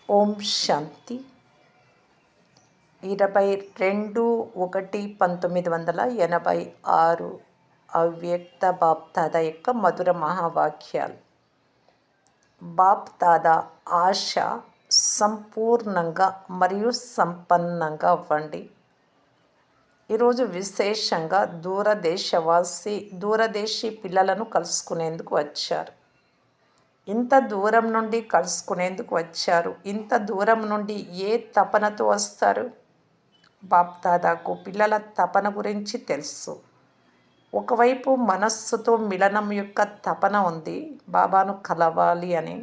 ఓం శాంతి 22/1/1986 అవ్యక్త బాప్దాద యొక్క మధుర మహావాక్యాలు. బాప్దాదా ఆశ సంపూర్ణంగా మరియు సంపన్నంగా అవ్వండి. ఈరోజు విశేషంగా దూరదేశీ పిల్లలను కలుసుకునేందుకు వచ్చారు. ఇంత దూరం నుండి కలుసుకునేందుకు వచ్చారు. ఇంత దూరం నుండి ఏ తపనతో వస్తారు? బాప్దాదాకు పిల్లల తపన గురించి తెలుసు. ఒకవైపు మనస్సుతో మిలనం యొక్క తపన ఉంది, బాబాను కలవాలి అని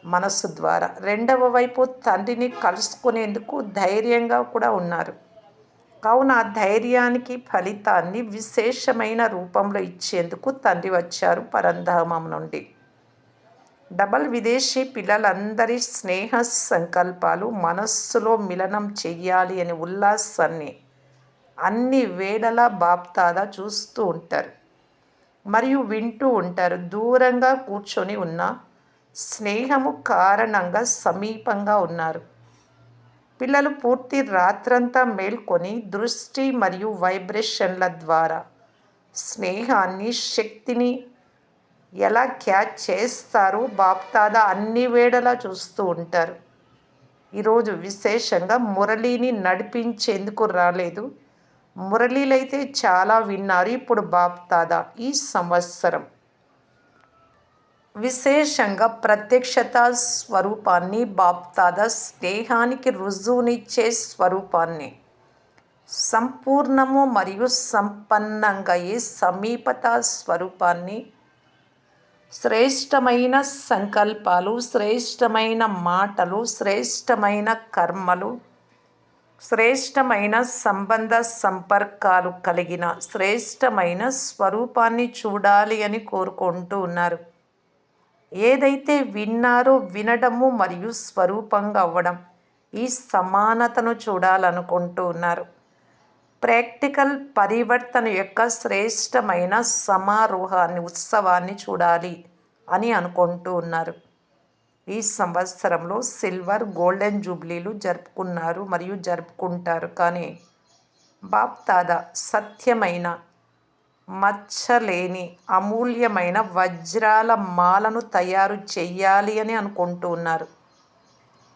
మనస్సు ద్వారా. రెండవ వైపు తండ్రిని కలుసుకునేందుకు ధైర్యంగా కూడా ఉన్నారు. కావున ఆ ధైర్యానికి ఫలితాన్ని విశేషమైన రూపంలో ఇచ్చేందుకు తండ్రి వచ్చారు పరంధామం నుండి. డబల్ విదేశీ పిల్లలందరి స్నేహ సంకల్పాలు మనస్సులో మిలనం చెయ్యాలి అని ఉల్లాసాన్ని అన్ని వేళలా బాప్దాదా చూస్తూ ఉంటారు మరియు వింటూ ఉంటారు. దూరంగా కూర్చొని ఉన్న స్నేహము కారణంగా సమీపంగా ఉన్నారు. పిల్లలు పూర్తి రాత్రంతా మేల్కొని దృష్టి మరియు వైబ్రేషన్ల ద్వారా స్నేహాన్ని, శక్తిని ఎలా క్యాచ్ చేస్తారో బాప్దాదా అన్ని వేళలా చూస్తూ ఉంటారు. ఈరోజు విశేషంగా మురళిని నడిపించేందుకు రాలేదు. మురళీలైతే చాలా విన్నారు. ఇప్పుడు బాప్దాదా ఈ సంవత్సరం విశేషంగా ప్రత్యక్షత స్వరూపాన్ని, బాప్దాదా స్నేహానికి రుజువునిచ్చే స్వరూపాన్ని, సంపూర్ణము మరియు సంపన్నంగా ఈ సమీపత స్వరూపాన్ని, శ్రేష్టమైన సంకల్పాలు, శ్రేష్టమైన మాటలు, శ్రేష్టమైన కర్మలు, శ్రేష్టమైన సంబంధ సంపర్కాలు కలిగిన శ్రేష్టమైన స్వరూపాన్ని చూడాలి అని కోరుకుంటూ ఉన్నారు. ఏదైతే విన్నారో వినడము మరియు స్వరూపంగా అవ్వడం, ఈ సమానతను చూడాలనుకుంటూ ఉన్నారు. ప్రాక్టికల్ పరివర్తన యొక్క శ్రేష్టమైన సమారోహాన్ని, ఉత్సవాన్ని చూడాలి అని అనుకుంటూ ఉన్నారు. ఈ సంవత్సరంలో సిల్వర్, గోల్డెన్ జూబ్లీలు జరుపుకున్నారు మరియు జరుపుకుంటారు. కానీ బాప్దాదా సత్యమైన, మచ్చలేని, అమూల్యమైన వజ్రాల మాలను తయారు చెయ్యాలి అని అనుకుంటూ ఉన్నారు.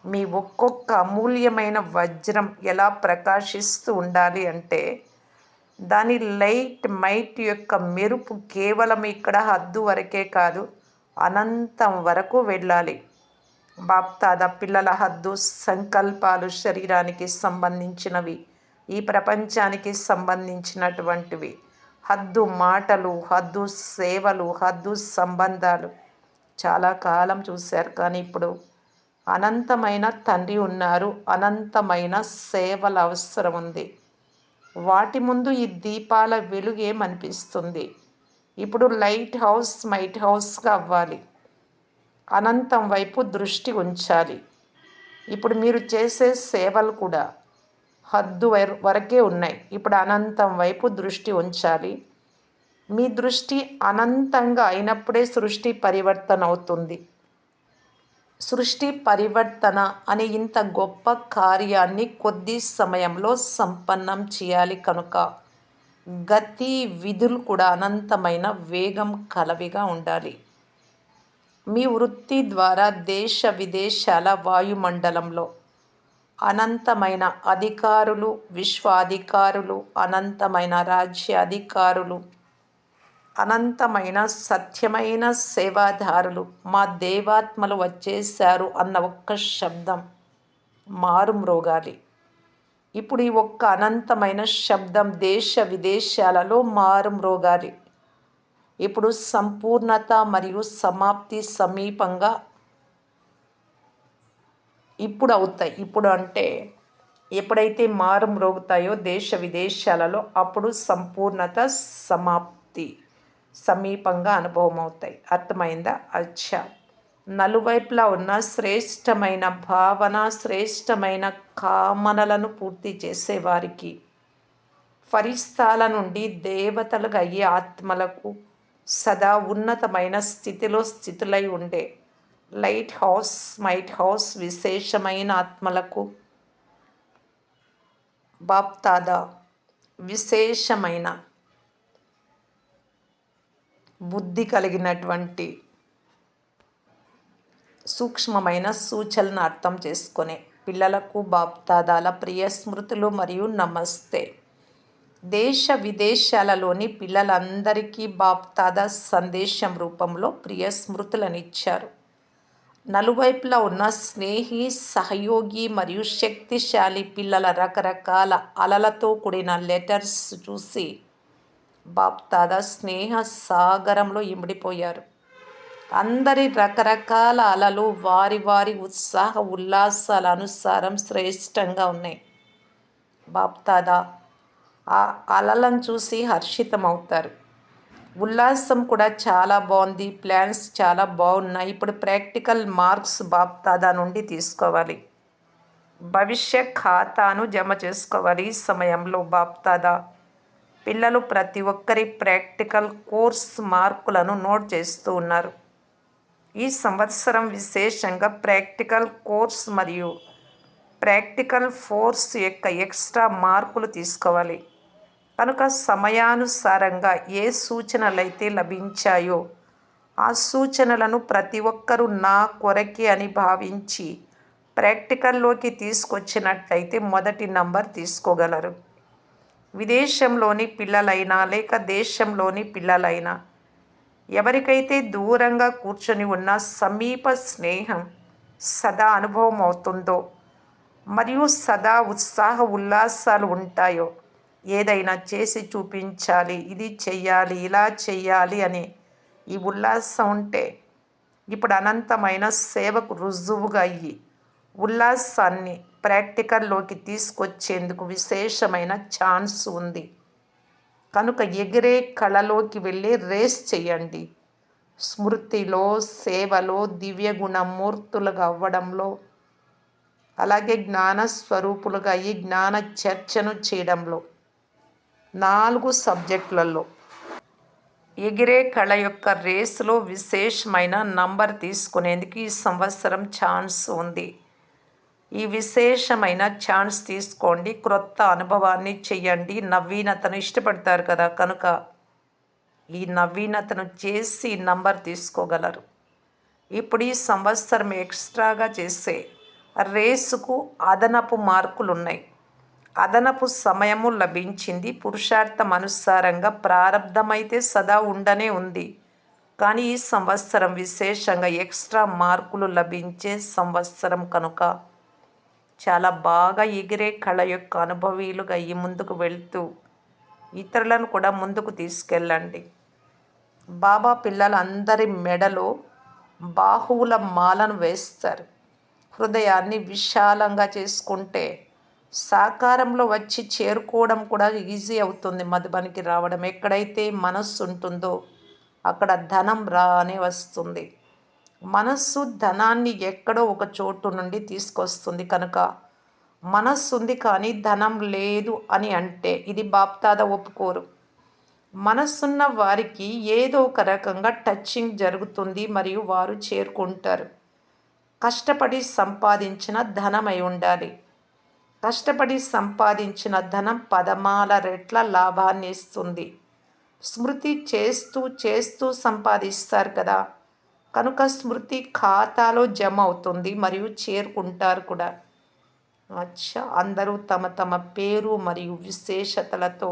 మీ ఒక్కొక్క అమూల్యమైన వజ్రం ఎలా ప్రకాశిస్తూ ఉండాలి అంటే దాని లైట్ మైట్ యొక్క మెరుపు కేవలం ఇక్కడ హద్దు వరకే కాదు, అనంతం వరకు వెళ్ళాలి. బాప్దాదా పిల్లల హద్దు సంకల్పాలు శరీరానికి సంబంధించినవి, ఈ ప్రపంచానికి సంబంధించినటువంటివి. హద్దు మాటలు, హద్దు సేవలు, హద్దు సంబంధాలు చాలా కాలం చూశారు. కానీ ఇప్పుడు అనంతమైన తండ్రి ఉన్నారు, అనంతమైన సేవల అవసరం ఉంది. వాటి ముందు ఈ దీపాల వెలుగేమనిపిస్తుంది? ఇప్పుడు లైట్ హౌస్ మైట్ హౌస్గా అవ్వాలి. అనంతం వైపు దృష్టి ఉంచాలి. ఇప్పుడు మీరు చేసే సేవలు కూడా హద్దు వరకే ఉన్నాయి. ఇప్పుడు అనంతం వైపు దృష్టి ఉంచాలి. మీ దృష్టి అనంతంగా అయినప్పుడే సృష్టి పరివర్తన అవుతుంది. సృష్టి పరివర్తన అనే ఇంత గొప్ప కార్యాన్ని కొద్ది సమయంలో సంపన్నం చేయాలి. కనుక గతి విధులు కూడా అనంతమైన వేగం కలవిగా ఉండాలి. మీ వృత్తి ద్వారా దేశ విదేశాల వాయుమండలంలో అనంతమైన అధికారులు, విశ్వాధికారులు, అనంతమైన రాజ్యాధికారులు, అనంతమైన సత్యమైన సేవాదారులు, మా దేవాత్మలు వచ్చేశారు అన్న ఒక్క శబ్దం మారుమ్రోగాలి. ఇప్పుడు ఈ ఒక్క అనంతమైన శబ్దం దేశ విదేశాలలో మారుమ్రోగాలి. ఇప్పుడు సంపూర్ణత మరియు సమాప్తి సమీపంగా ఇప్పుడు అవుతాయి. ఇప్పుడు అంటే ఎప్పుడైతే మారుమ్రోగుతాయో దేశ విదేశాలలో, అప్పుడు సంపూర్ణత, సమాప్తి సమీపంగా అనుభవం అవుతాయి. అర్థమైందా? అచ్చా. నలువైపులా ఉన్న శ్రేష్టమైన భావన, శ్రేష్టమైన కామనలను పూర్తి చేసేవారికి, ఫరిస్తాల నుండి దేవతలుగా అయ్యే ఆత్మలకు, సదా ఉన్నతమైన స్థితిలో స్థితులై ఉండే లైట్ హౌస్ మైట్ హౌస్ విశేషమైన ఆత్మలకు బాప్దాదా విశేషమైన బుద్ధి కలిగినటువంటి సూక్ష్మమైన సూచనలను అర్థం చేసుకునే పిల్లలకు బాప్దాదాల ప్రియ స్మృతులు మరియు నమస్తే. దేశ విదేశాలలోని పిల్లలందరికీ బాప్దాదా సందేశం రూపంలో ప్రియ స్మృతులనిచ్చారు. నలువైపులా ఉన్న స్నేహి, సహయోగి మరియు శక్తిశాలి పిల్లల రకరకాల అలలతో కూడిన లెటర్స్ చూసి బాప్దాదా స్నేహ సాగరంలో ఇమిడిపోయారు. అందరి రకరకాల అలలు వారి వారి ఉత్సాహ ఉల్లాసాల అనుసారం శ్రేష్టంగా ఉన్నాయి. బాప్దాదా ఆ అలలను చూసి హర్షితమవుతారు. ఉల్లాసం కూడా చాలా బాగుంది, ప్లాన్స్ చాలా బాగున్నాయి, ఇప్పుడు ప్రాక్టికల్ మార్క్స్ బాప్దాదా నుండి తీసుకోవాలి, భవిష్య ఖాతాను జమ చేసుకోవాలి. ఈ సమయంలో బాప్దాదా పిల్లలు ప్రతి ఒక్కరి ప్రాక్టికల్ కోర్స్ మార్కులను నోట్ చేస్తూ ఉన్నారు. ఈ సంవత్సరం విశేషంగా ప్రాక్టికల్ కోర్స్ మరియు ప్రాక్టికల్ ఫోర్స్ యొక్క ఎక్స్ట్రా మార్కులు తీసుకోవాలి. కనుక సమయానుసారంగా ఏ సూచనలైతే లభించాయో ఆ సూచనలను ప్రతి ఒక్కరూ నా కొరకే అని భావించి ప్రాక్టికల్లోకి తీసుకొచ్చినట్లయితే మొదటి నంబర్ తీసుకోగలరు. విదేశంలోని పిల్లలైనా లేక దేశంలోని పిల్లలైనా ఎవరికైతే దూరంగా కూర్చొని ఉన్న సమీప స్నేహం సదా అనుభవం అవుతుందో మరియు సదా ఉత్సాహ ఉల్లాసాలు ఉంటాయో, ఏదైనా చేసి చూపించాలి, ఇది చెయ్యాలి, ఇలా చెయ్యాలి అని ఈ ఉల్లాసం ఉంటే ఇప్పుడు అనంతమైన సేవకు రుజువుగా అయ్యి ఉల్లాసాన్ని ప్రాక్టికల్లోకి తీసుకొచ్చేందుకు విశేషమైన ఛాన్స్ ఉంది. కనుక ఎగిరే కళలోకి వెళ్ళి రేస్ చేయండి. స్మృతిలో, సేవలో, దివ్య గుణమూర్తులుగా అవ్వడంలో, అలాగే జ్ఞాన స్వరూపులుగా అయ్యి జ్ఞాన చర్చను చేయడంలో 4 సబ్జెక్టులలో ఎగిరే కళ యొక్క రేసులో విశేషమైన నంబర్ తీసుకునేందుకు ఈ సంవత్సరం ఛాన్స్ ఉంది. ఈ విశేషమైన ఛాన్స్ తీసుకోండి, క్రొత్త అనుభవాన్ని చెయ్యండి. నవీనతను ఇష్టపడతారు కదా, కనుక ఈ నవీనతను చేసి నంబర్ తీసుకోగలరు. ఇప్పుడు ఈ సంవత్సరం ఎక్స్ట్రాగా చేసే రేసుకు అదనపు మార్కులు ఉన్నాయి. అదనపు సమయము లభించింది. పురుషార్థం అనుసారంగా ప్రారంధమైతే సదా ఉండనే ఉంది, కానీ ఈ సంవత్సరం విశేషంగా ఎక్స్ట్రా మార్కులు లభించే సంవత్సరం కనుక చాలా బాగా ఎగిరే కళ యొక్క అనుభవీలుగా ఈ ముందుకు వెళ్తూ ఇతరులను కూడా ముందుకు తీసుకెళ్ళండి. బాబా పిల్లలందరి మెడలో బాహువుల మాలను వేస్తారు. హృదయాన్ని విశాలంగా చేసుకుంటే సాకారంలో వచ్చి చేరుకోవడం కూడా ఈజీ అవుతుంది. మధుబనికి రావడం, ఎక్కడైతే మనస్సు ఉంటుందో అక్కడ ధనం రానే వస్తుంది. మనస్సు ధనాన్ని ఎక్కడో ఒక చోటు నుండి తీసుకొస్తుంది. కనుక మనస్సు ఉంది కానీ ధనం లేదు అని అంటే ఇది బాప్దాదా ఒప్పుకోరు. మనస్సున్న వారికి ఏదో ఒక రకంగా టచింగ్ జరుగుతుంది మరియు వారు చేరుకుంటారు. కష్టపడి సంపాదించిన ధనం అయి ఉండాలి. కష్టపడి సంపాదించిన ధనం పదమాల రెట్ల లాభాన్ని ఇస్తుంది. స్మృతి చేస్తూ చేస్తూ సంపాదిస్తారు కదా, కనుక స్మృతి ఖాతాలో జమ అవుతుంది మరియు చేరుకుంటారు కూడా. అందరూ తమ తమ పేరు మరియు విశేషతలతో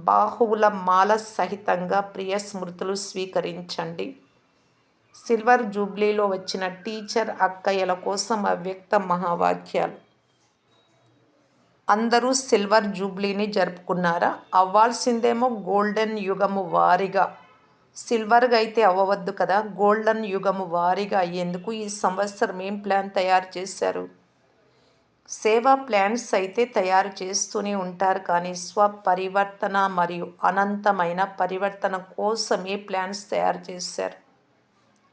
బాహువుల మాల సహితంగా ప్రియ స్మృతులు స్వీకరించండి. సిల్వర్ జూబ్లీలో వచ్చిన టీచర్ అక్కయ్యల కోసం అవ్యక్త మహావాక్యాలు. అందరూ సిల్వర్ జూబ్లీని జరుపుకున్నారా? అవ్వాల్సిందేమో గోల్డెన్ యుగము వారిగా. సిల్వర్గా అయితే అవ్వవద్దు కదా, గోల్డెన్ యుగము వారిగా అయ్యేందుకు ఈ సంవత్సరం ఏం ప్లాన్ తయారు చేశారు? సేవా ప్లాన్స్ అయితే తయారు చేస్తూనే ఉంటారు, కానీ స్వపరివర్తన మరియు అనంతమైన పరివర్తన కోసమే ప్లాన్స్ తయారు చేశారు.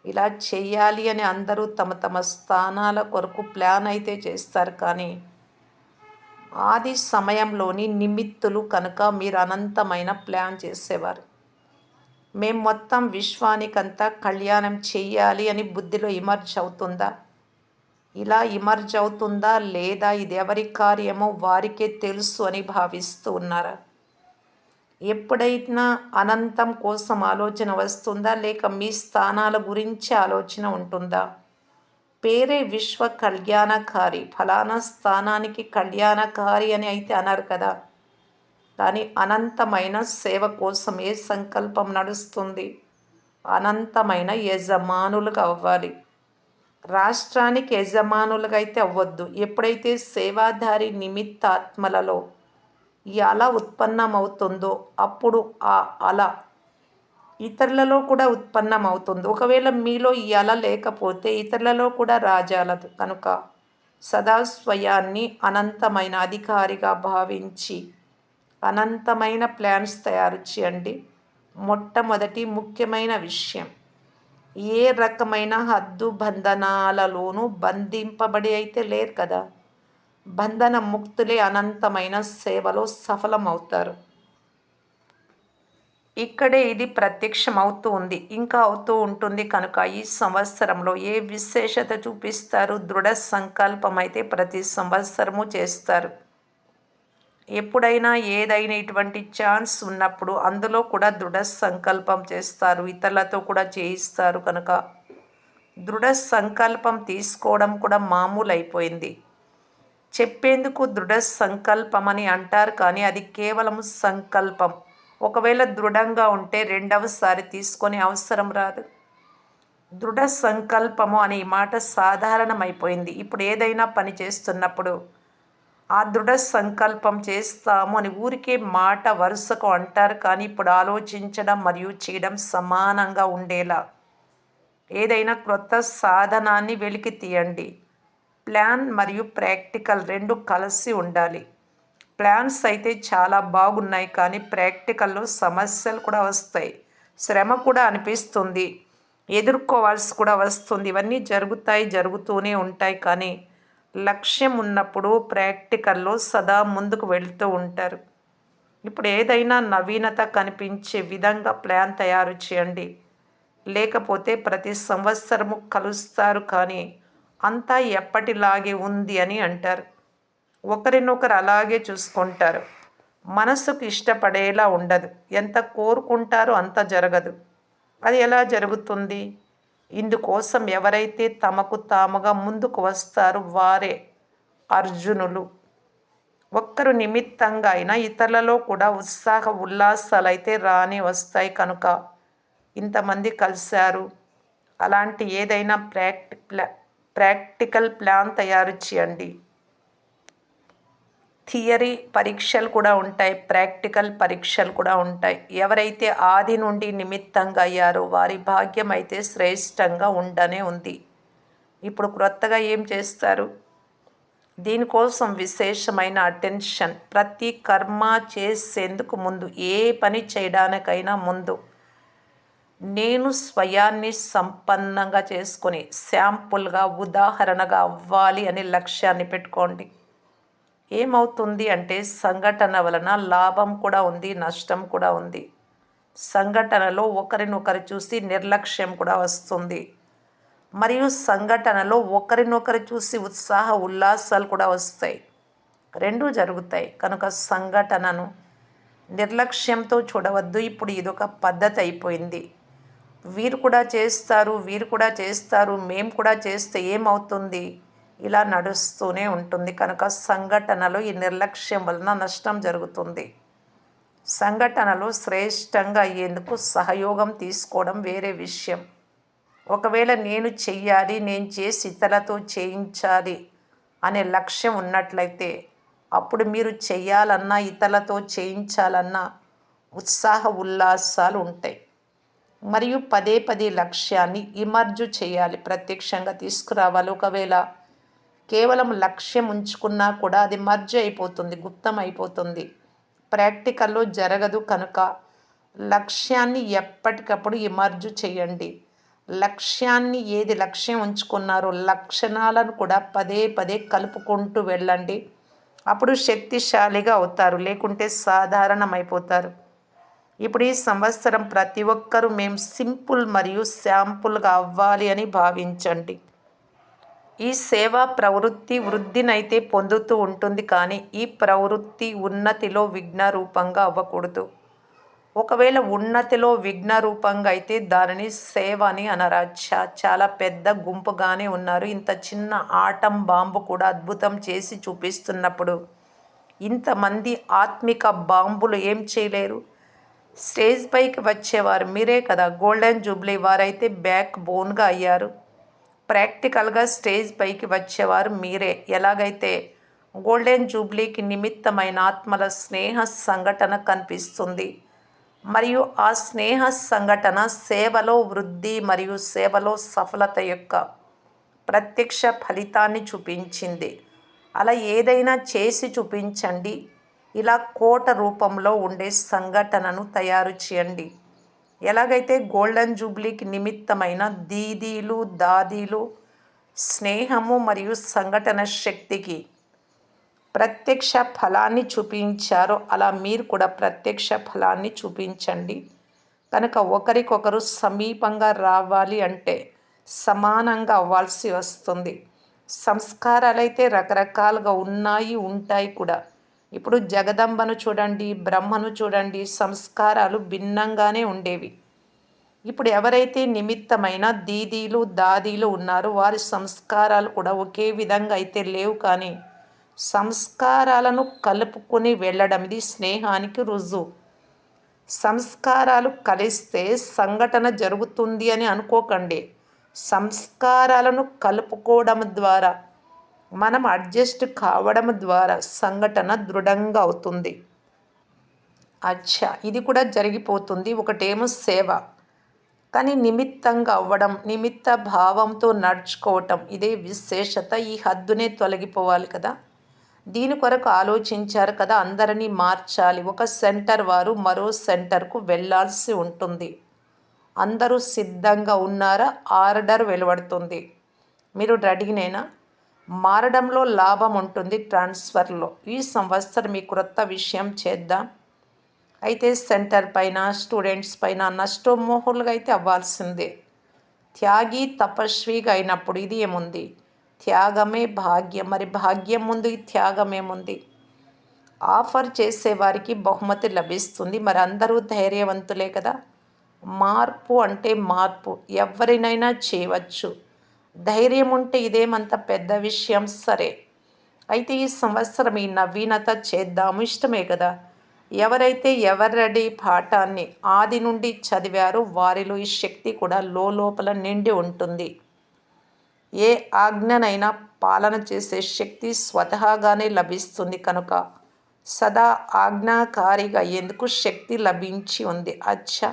ఇలా చెయ్యాలి అని అందరూ తమ తమ స్థానాల కొరకు ప్లాన్ అయితే చేస్తారు, కానీ ఆది సమయంలోని నిమిత్తులు కనుక మీరు అనంతమైన ప్లాన్ చేసేవారు. మేం మొత్తం విశ్వానికంతా కళ్యాణం చెయ్యాలి అని బుద్ధిలో ఇమర్జ్ అవుతుందా? ఇలా ఇమర్జ్ అవుతుందా లేదా ఇది ఎవరి కార్యమో వారికే తెలుసు అని భావిస్తూ ఉన్నారా? ఎప్పుడైనా అనంతం కోసం ఆలోచన వస్తుందా లేక మీ స్థానాల గురించి ఆలోచన ఉంటుందా? పేరే విశ్వ కళ్యాణకారి, ఫలానా స్థానానికి కళ్యాణకారి అని అయితే అన్నారు కదా. కానీ అనంతమైన సేవ కోసం ఏ సంకల్పం నడుస్తుంది? అనంతమైన యజమానులుగా అవ్వాలి. రాష్ట్రానికి యజమానులుగా అయితే అవ్వద్దు. ఎప్పుడైతే సేవాధారి నిమిత్తాత్మలలో ఈ అల ఉత్పన్నమవుతుందో అప్పుడు ఆ అల ఇతరులలో కూడా ఉత్పన్నమవుతుంది. ఒకవేళ మీలో ఈ అల లేకపోతే ఇతరులలో కూడా రాజాలదు. కనుక సదా స్వయాన్ని అనంతమైన అధికారిగా భావించి అనంతమైన ప్లాన్స్ తయారు చేయండి. మొట్టమొదటి ముఖ్యమైన విషయం, ఏ రకమైన హద్దు బంధనాలలోనూ బంధింపబడి అయితే లేరు కదా. బంధన ముక్తులే అనంతమైన సేవలో సఫలమవుతారు. ఇక్కడే ఇది ప్రత్యక్షమవుతూ ఉంది, ఇంకా అవుతూ ఉంటుంది. కనుక ఈ సంవత్సరంలో ఏ విశేషత చూపిస్తారు? దృఢ సంకల్పం అయితే ప్రతి సంవత్సరము చేస్తారు. ఎప్పుడైనా ఏదైనా ఇటువంటి ఛాన్స్ ఉన్నప్పుడు అందులో కూడా దృఢ సంకల్పం చేస్తారు, ఇతరులతో కూడా చేయిస్తారు. కనుక దృఢ సంకల్పం తీసుకోవడం కూడా మామూలు అయిపోయింది. చెప్పేందుకు దృఢ సంకల్పం అని అంటారు, కానీ అది కేవలం సంకల్పం. ఒకవేళ దృఢంగా ఉంటే రెండవసారి తీసుకొని అవసరం రాదు. దృఢ సంకల్పము అనే మాట సాధారణమైపోయింది. ఇప్పుడు ఏదైనా పని చేస్తున్నప్పుడు ఆ దృఢ సంకల్పం చేస్తాము అని ఊరికే మాట వరుసకు అంటారు, కానీ ఇప్పుడు ఆలోచించడం మరియు చేయడం సమానంగా ఉండేలా ఏదైనా క్రొత్త సాధనాన్ని వెలికి తీయండి. ప్లాన్ మరియు ప్రాక్టికల్ రెండు కలిసి ఉండాలి. ప్లాన్స్ అయితే చాలా బాగున్నాయి, కానీ ప్రాక్టికల్లో సమస్యలు కూడా వస్తాయి, శ్రమ కూడా అనిపిస్తుంది, ఎదుర్కోవాల్సి కూడా వస్తుంది. ఇవన్నీ జరుగుతూనే ఉంటాయి. కానీ లక్ష్యం ఉన్నప్పుడు ప్రాక్టికల్లో సదా ముందుకు వెళ్తూ ఉంటారు. ఇప్పుడు ఏదైనా నవీనత కనిపించే విధంగా ప్లాన్ తయారు చేయండి. లేకపోతే ప్రతి సంవత్సరము కలుస్తారు, కానీ అంతా ఎప్పటిలాగే ఉంది అని అంటారు. ఒకరినొకరు అలాగే చూసుకుంటారు. మనసుకు ఇష్టపడేలా ఉండదు. ఎంత కోరుకుంటారో అంత జరగదు. అది ఎలా జరుగుతుంది? ఇందుకోసం ఎవరైతే తమకు తాముగా ముందుకు వస్తారో వారే అర్జునులు. ఒక్కరు నిమిత్తంగా అయినా ఇతరులలో కూడా ఉత్సాహ ఉల్లాసాలైతే రానే వస్తాయి. కనుక ఇంతమంది కలిశారు, అలాంటి ఏదైనా ప్రాక్టికల్ ప్లాన్ తయారు చేయండి. థియరీ పరీక్షలు కూడా ఉంటాయి, ప్రాక్టికల్ పరీక్షలు కూడా ఉంటాయి. ఎవరైతే ఆది నుండి నిమిత్తంగా అయ్యారో వారి భాగ్యం అయితే శ్రేష్టంగా ఉండనే ఉంది. ఇప్పుడు క్రొత్తగా ఏం చేస్తారు? దీనికోసం విశేషమైన అటెన్షన్. ప్రతి కర్మ చేసేందుకు ముందు, ఏ పని చేయడానికైనా ముందు నేను స్వయాన్ని సంపన్నంగా చేసుకొని శాంపుల్గా, ఉదాహరణగా అవ్వాలి అనే లక్ష్యాన్ని పెట్టుకోండి. ఏమవుతుంది అంటే సంఘటన వలన లాభం కూడా ఉంది, నష్టం కూడా ఉంది. సంఘటనలో ఒకరినొకరు చూసి నిర్లక్ష్యం కూడా వస్తుంది, మరియు సంఘటనలో ఒకరినొకరు చూసి ఉత్సాహ ఉల్లాసాలు కూడా వస్తాయి. రెండూ జరుగుతాయి. కనుక సంఘటనను నిర్లక్ష్యంతో చూడవద్దు. ఇప్పుడు ఇదొక పద్ధతి అయిపోయింది. వీరు కూడా చేస్తారు, వీరు కూడా చేస్తారు, మేము కూడా చేస్తే ఏమవుతుంది? ఇలా నడుస్తూనే ఉంటుంది. కనుక సంఘటనలో ఈ నిర్లక్ష్యం వలన నష్టం జరుగుతుంది. సంఘటనలో శ్రేష్టంగా అయ్యేందుకు సహయోగం తీసుకోవడం వేరే విషయం. ఒకవేళ నేను చెయ్యాలి, నేను చేసి ఇతరులతో చేయించాలి అనే లక్ష్యం ఉన్నట్లయితే అప్పుడు మీరు చెయ్యాలన్నా ఇతరులతో చేయించాలన్నా ఉత్సాహ ఉల్లాసాలు ఉంటాయి. మరియు పదే పదే లక్ష్యాన్ని ఇమర్జు చేయాలి, ప్రత్యక్షంగా తీసుకురావాలి. ఒకవేళ కేవలం లక్ష్యం ఉంచుకున్నా కూడా అది మర్జ్ అయిపోతుంది, గుప్తం అయిపోతుంది, ప్రాక్టికల్లో జరగదు. కనుక లక్ష్యాన్ని ఎప్పటికప్పుడు ఇమర్జు చేయండి. లక్ష్యాన్ని ఏది లక్ష్యం ఉంచుకున్నారో లక్షణాలను కూడా పదే పదే కలుపుకుంటూ వెళ్ళండి. అప్పుడు శక్తిశాలిగా అవుతారు, లేకుంటే సాధారణమైపోతారు. ఇప్పుడు ఈ సంవత్సరం ప్రతి ఒక్కరూ మేము సింపుల్ మరియు శాంపుల్గా అవ్వాలి అని భావించండి. ఈ సేవా ప్రవృత్తి వృద్ధినైతే పొందుతూ ఉంటుంది, కానీ ఈ ప్రవృత్తి ఉన్నతిలో విఘ్న రూపంగా అవ్వకూడదు. ఒకవేళ ఉన్నతిలో విఘ్న రూపంగా అయితే దానిని సేవ అని అనరాచ్చా. చాలా పెద్ద గుంపుగానే ఉన్నారు. ఇంత చిన్న ఆటం బాంబు కూడా అద్భుతం చేసి చూపిస్తున్నప్పుడు ఇంతమంది ఆత్మిక బాంబులు ఏం చేయలేరు? స్టేజ్ పైకి వచ్చేవారు మీరే కదా. గోల్డెన్ జూబ్లీ వారైతే బ్యాక్ బోన్గా అయ్యారు. ప్రాక్టికల్గా స్టేజ్ పైకి వచ్చేవారు మీరే. ఎలాగైతే గోల్డెన్ జూబ్లీకి నిమిత్తమైన ఆత్మల స్నేహ సంఘటన కనిపిస్తుంది, మరియు ఆ స్నేహ సంఘటన సేవలో వృద్ధి మరియు సేవలో సఫలత యొక్క ప్రత్యక్ష ఫలితాన్ని చూపించింది. అలా ఏదైనా చేసి చూపించండి. ఇలా కోట రూపంలో ఉండే సంఘటనను తయారు చేయండి. ఎలాగైతే గోల్డెన్ జూబ్లీకి నిమిత్తమైన దీదీలు దాదీలు స్నేహము మరియు సంఘటన శక్తికి ప్రత్యక్ష ఫలాన్ని చూపించారో అలా మీరు కూడా ప్రత్యక్ష ఫలాన్ని చూపించండి. కనుక ఒకరికొకరు సమీపంగా రావాలి అంటే సమానంగా అవ్వాల్సి వస్తుంది. సంస్కారాలైతే రకరకాలుగా ఉన్నాయి, ఉంటాయి కూడా. ఇప్పుడు జగదంబను చూడండి, బ్రహ్మను చూడండి, సంస్కారాలు భిన్నంగానే ఉండేవి. ఇప్పుడు ఎవరైతే నిమిత్తమైన దీదీలు దాదీలు ఉన్నారో వారి సంస్కారాలు కూడా ఒకే విధంగా అయితే లేవు, కానీ సంస్కారాలను కలుపుకొని వెళ్ళడం ఇది స్నేహానికి రుజువు. సంస్కారాలు కలిస్తే సంఘటన జరుగుతుంది అని అనుకోకండి. సంస్కారాలను కలుపుకోవడం ద్వారా, మనం అడ్జస్ట్ కావడం ద్వారా సంఘటన దృఢంగా అవుతుంది. అచ్చా, ఇది కూడా జరిగిపోతుంది. ఒకటేమో సేవ, కానీ నిమిత్తంగా అవ్వడం, నిమిత్త భావంతో నడుచుకోవటం, ఇదే విశేషత. ఈ హద్దునే తొలగిపోవాలి కదా. దీని కొరకు ఆలోచించారు కదా, అందరినీ మార్చాలి. ఒక సెంటర్ వారు మరో సెంటర్కు వెళ్ళాల్సి ఉంటుంది. అందరూ సిద్ధంగా ఉన్నారా? ఆర్డర్ వెలువడుతుంది. మీరు రెడీనేనా? మారడంలో లాభం ఉంటుంది, ట్రాన్స్ఫర్లో. ఈ సంవత్సరం మీ క్రొత్త విషయం చేద్దాం. అయితే సెంటర్ పైన స్టూడెంట్స్ పైన నష్టమోహులుగా అయితే అవ్వాల్సిందే. త్యాగి తపస్విగా అయినప్పుడు ఇది ఏముంది? త్యాగమే భాగ్యం. మరి భాగ్యం ముందు ఈ త్యాగం ఏముంది? ఆఫర్ చేసేవారికి బహుమతి లభిస్తుంది. మరి అందరూ ధైర్యవంతులే కదా. మార్పు అంటే మార్పు ఎవరినైనా చేయవచ్చు. ధైర్యం ఉంటే ఇదేమంత పెద్ద విషయం. సరే, అయితే ఈ సంవత్సరం ఈ నవీనత చేద్దాము, ఇష్టమే కదా. ఎవరైతే ఎవరెడీ పాఠాన్ని ఆది నుండి చదివారో వారిలో ఈ శక్తి కూడా లోపల నిండి ఉంటుంది. ఏ ఆజ్ఞనైనా పాలన చేసే శక్తి స్వతహాగానే లభిస్తుంది. కనుక సదా ఆజ్ఞాకారిగా అయ్యేందుకు శక్తి లభించి ఉంది. అచ్చా,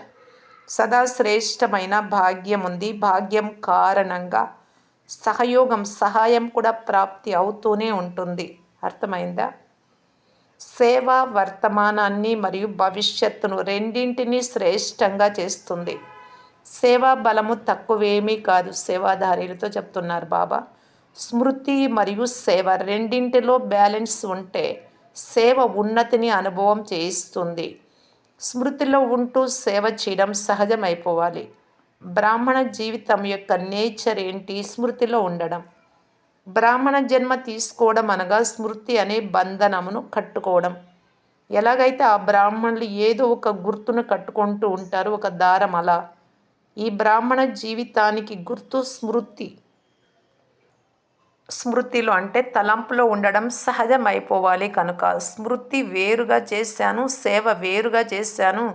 సదా శ్రేష్టమైన భాగ్యం ఉంది. భాగ్యం కారణంగా సహాయం కూడా ప్రాప్తి అవుతూనే ఉంటుంది. అర్థమైందా? సేవ వర్తమానాన్ని మరియు భవిష్యత్తును రెండింటినీ శ్రేష్టంగా చేస్తుంది. సేవా బలము తక్కువేమీ కాదు. సేవాధారీలతో చెప్తున్నారు బాబా. స్మృతి మరియు సేవ రెండింటిలో బ్యాలెన్స్ ఉంటే సేవ ఉన్నతిని అనుభవం చేయిస్తుంది. స్మృతిలో ఉంటూ సేవ చేయడం సహజమైపోవాలి. బ్రాహ్మణ జీవితం యొక్క నేచర్ ఏంటి? స్మృతిలో ఉండడం. బ్రాహ్మణ జన్మ తీసుకోవడం అనగా స్మృతి అనే బంధనమును కట్టుకోవడం. ఎలాగైతే ఆ బ్రాహ్మణులు ఏదో ఒక గుర్తును కట్టుకుంటూ ఉంటారు, ఒక దారం, అలా ఈ బ్రాహ్మణ జీవితానికి గుర్తు స్మృతి. స్మృతిలో అంటే తలంపులో ఉండడం సహజమైపోవాలి. కనుక స్మృతి వేరుగా చేశాను, సేవ వేరుగా చేశాను.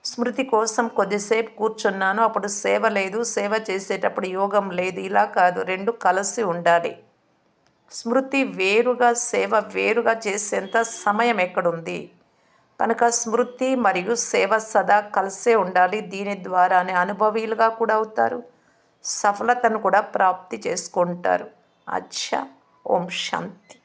స్మృతి కోసం కొద్దిసేపు కూర్చున్నాను, అప్పుడు సేవ లేదు. సేవ చేసేటప్పుడు యోగం లేదు. ఇలా కాదు, రెండు కలిసి ఉండాలి. స్మృతి వేరుగా సేవ వేరుగా చేసేంత సమయం ఎక్కడుంది? కనుక స్మృతి మరియు సేవ సదా కలిసే ఉండాలి. దీని ద్వారానే అనుభవీలుగా కూడా అవుతారు, సఫలతను కూడా ప్రాప్తి చేసుకుంటారు. అచ్చా, ఓం శాంతి.